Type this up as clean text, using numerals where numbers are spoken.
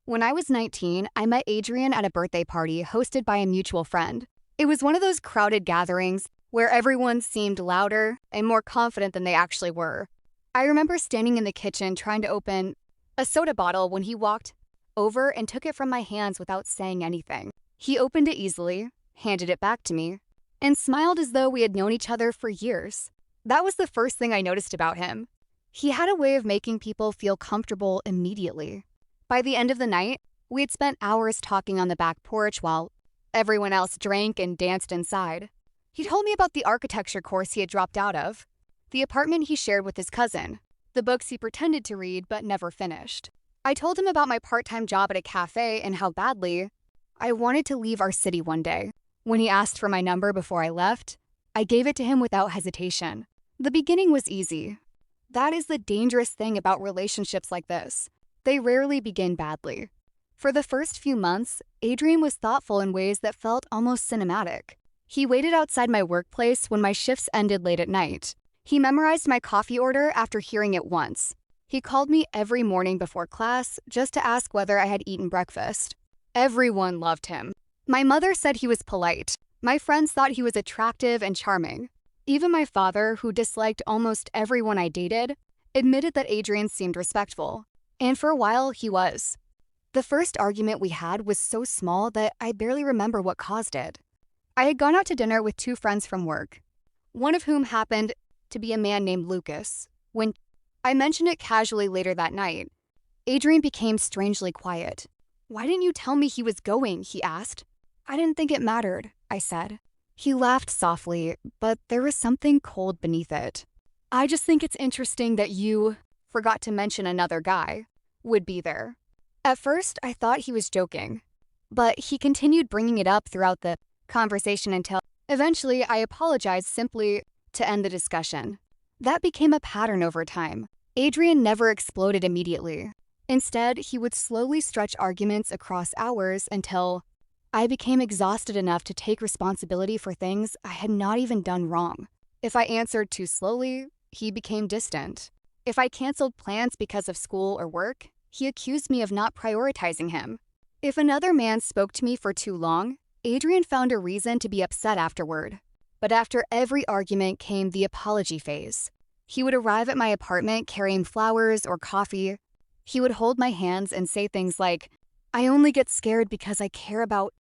When I was 19, I met Adrian at a birthday party hosted by a mutual friend. It was one of those crowded gatherings where everyone seemed louder and more confident than they actually were. I remember standing in the kitchen trying to open a soda bottle when he walked over and took it from my hands without saying anything. He opened it easily, handed it back to me, and smiled as though we had known each other for years. That was the first thing I noticed about him. He had a way of making people feel comfortable immediately. By the end of the night, we had spent hours talking on the back porch while everyone else drank and danced inside. He told me about the architecture course he had dropped out of, the apartment he shared with his cousin, the books he pretended to read but never finished. I told him about my part-time job at a cafe and how badly I wanted to leave our city one day. When he asked for my number before I left, I gave it to him without hesitation. The beginning was easy. That is the dangerous thing about relationships like this. They rarely begin badly. For the first few months, Adrian was thoughtful in ways that felt almost cinematic. He waited outside my workplace when my shifts ended late at night. He memorized my coffee order after hearing it once. He called me every morning before class just to ask whether I had eaten breakfast. Everyone loved him. My mother said he was polite. My friends thought he was attractive and charming. Even my father, who disliked almost everyone I dated, admitted that Adrian seemed respectful. And for a while, he was. The first argument we had was so small that I barely remember what caused it. I had gone out to dinner with two friends from work, one of whom happened to be a man named Lucas. When I mentioned it casually later that night, Adrian became strangely quiet. "Why didn't you tell me he was going?" he asked. "I didn't think it mattered," I said. He laughed softly, but there was something cold beneath it. "I just think it's interesting that you forgot to mention another guy would be there." At first, I thought he was joking, but he continued bringing it up throughout the conversation until eventually I apologized simply to end the discussion. That became a pattern over time. Adrian never exploded immediately. Instead, he would slowly stretch arguments across hours until I became exhausted enough to take responsibility for things I had not even done wrong. If I answered too slowly, he became distant. If I canceled plans because of school or work, he accused me of not prioritizing him. If another man spoke to me for too long, Adrian found a reason to be upset afterward. But after every argument came the apology phase. He would arrive at my apartment carrying flowers or coffee. He would hold my hands and say things like, "I only get scared because I care about